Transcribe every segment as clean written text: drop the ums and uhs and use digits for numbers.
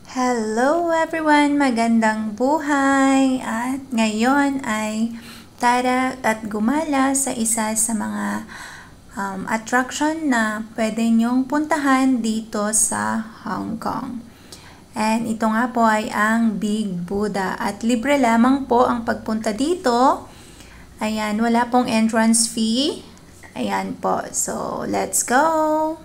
Hello everyone! Magandang buhay! At ngayon ay tara at gumala sa isa sa mga attraction na pwede nyong puntahan dito sa Hong Kong. And ito nga po ay ang Big Buddha at libre lamang po ang pagpunta dito. Ayan, wala pong entrance fee. Ayan po. So, let's go!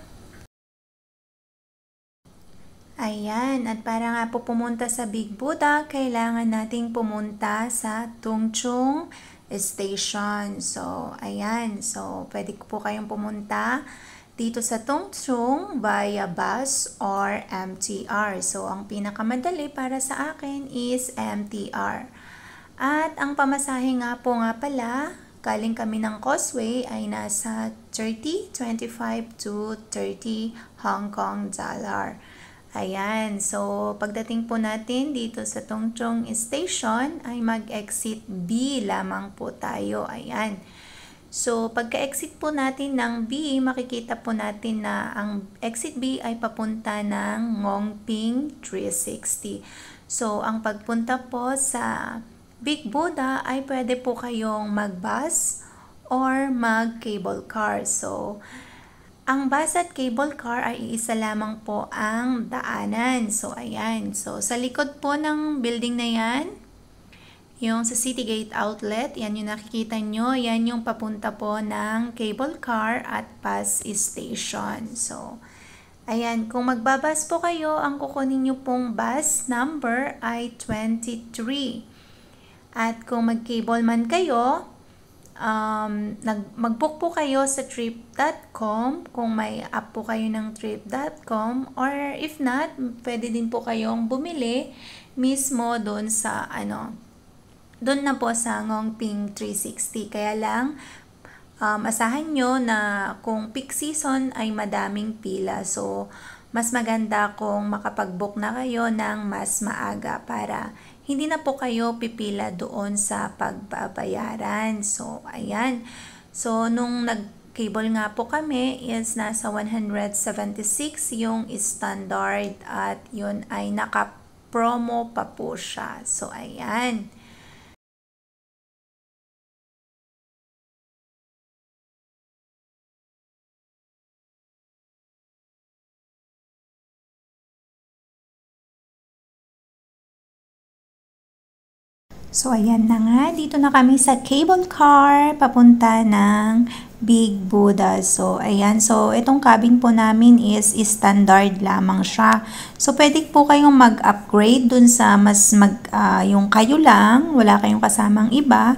Ayan, at para nga po pumunta sa Big Buddha, kailangan nating pumunta sa Tung Chung Station. So, ayan. So, pwede po kayong pumunta dito sa Tung Chung via bus or MTR. So, ang pinakamadali para sa akin is MTR. At ang pamasahe nga po nga pala, galing kami ng Causeway ay nasa 25 to 30 Hong Kong dollar. Ayan, so pagdating po natin dito sa Tung Chung Station ay mag-exit B lamang po tayo. Ayan. So pagka-exit po natin ng B, makikita po natin na ang exit B ay papunta ng Ngong Ping 360. So ang pagpunta po sa Big Buddha ay pwede po kayong mag-bus or mag-cable car. So ang bus at cable car ay iisa lamang po ang daanan. So, ayan. So, sa likod po ng building na yan, yung sa Citygate Outlet, yan yung nakikita nyo. Yan yung papunta po ng cable car at bus station. So, ayan. Kung magbabas po kayo, ang kukunin nyo pong bus number ay 23. At kung mag-cable man kayo, mag-book po kayo sa trip.com kung may app po kayo ng trip.com, or if not, pwede din po kayong bumili mismo doon sa doon na po sa Ngong Ping 360. Kaya lang asahan nyo na kung peak season ay madaming pila, so mas maganda kung makapag-book na kayo ng mas maaga para hindi na po kayo pipila doon sa pagbabayaran. So, ayan. So, nung nag-cable nga po kami is nasa 176 yung standard at yun ay naka-promo pa po siya. So, ayan. So, ayan na nga. Dito na kami sa cable car papunta ng Big Buddha. So, ayan. So, itong cabin po namin is standard lamang siya. So, pwede po kayong mag-upgrade dun sa mas yung kayo lang, wala kayong kasamang iba,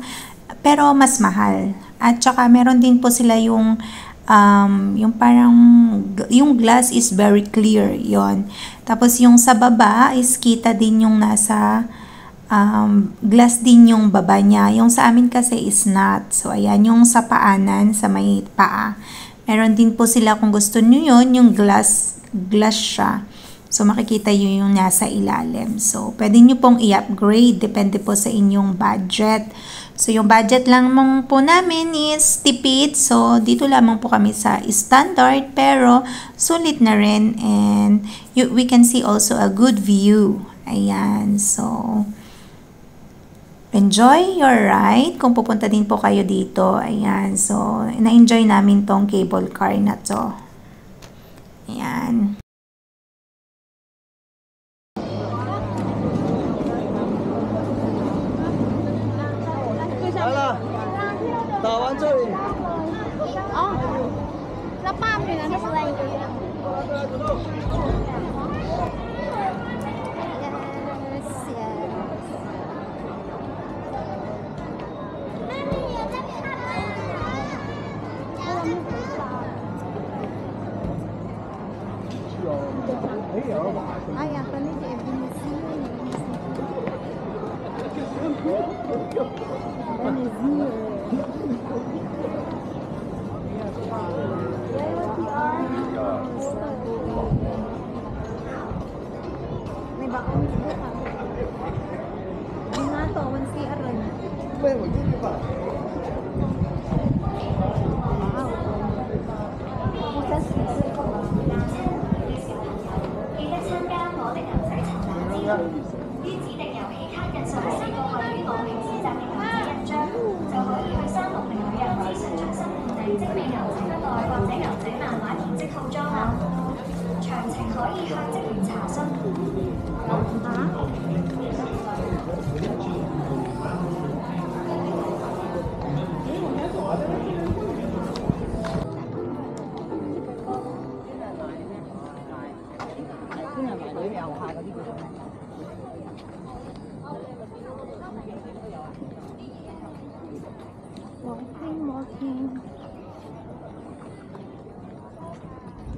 pero mas mahal. At saka, meron din po sila yung parang, yung glass is very clear, yon. Tapos, yung sa baba is kita din yung nasa glass din yung baba niya. Yung sa amin kasi is not. So, ayan, yung sa paanan, sa may paa. Meron din po sila kung gusto nyo yun, yung glass siya. So, makikita yun yung nasa ilalim. So, pwede nyo pong i-upgrade. Depende po sa inyong budget. So, yung budget lang mong po namin is tipid. So, dito lamang po kami sa standard. Pero, sulit na rin. And we can see also a good view. Ayan. So, enjoy your ride kung pupunta din po kayo dito. Ayan. So, na-enjoy namin tong cable car na to. Ayan. May bakong dito ka. Ay nga to, 1CR rin. Wow. 於指定遊戲卡印上4個位於昂坪市集嘅牛仔印章，就可以去360旅遊資訊中心訂製精美牛仔筆袋或者牛仔漫畫編織套裝啦。詳情可以向職員查詢。Walking.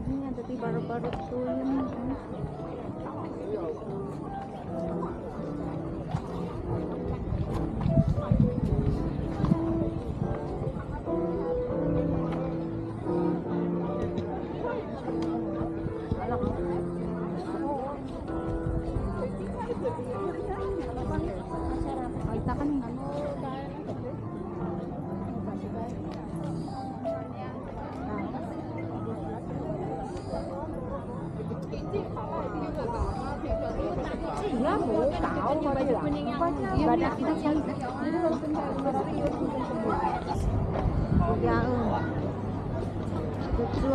Ini ada di baru-baru tuh ini. Kita kan the 12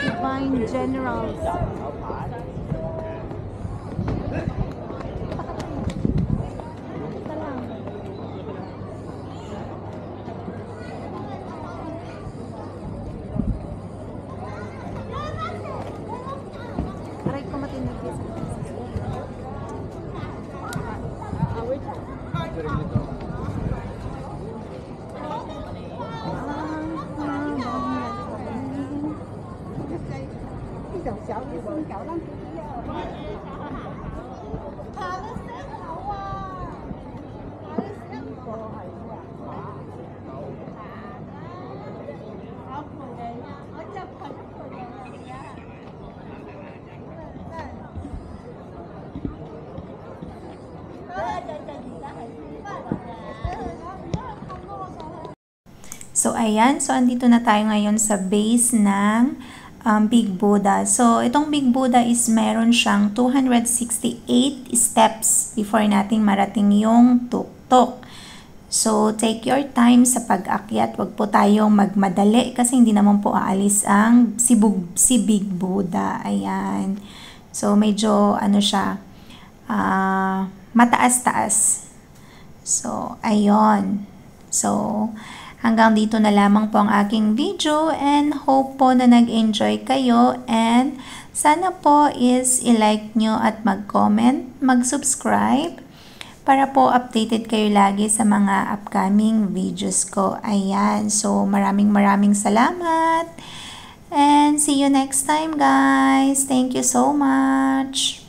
divine generals. Aray ko matinag yan. So, ayan. So, andito na tayo ngayon sa base ng Big Buddha. So, itong Big Buddha is meron siyang 268 steps before nating marating yung tuktok. So, take your time sa pag-akyat. Huwag po tayong magmadali kasi hindi naman po aalis ang si Big Buddha. Ayan. So, medyo ano siya, mataas-taas. So, ayun. So, hanggang dito na lamang po ang aking video and hope po na nag-enjoy kayo and sana po is i-like nyo at mag-comment, mag-subscribe para po updated kayo lagi sa mga upcoming videos ko. Ayan, so maraming salamat and see you next time guys. Thank you so much.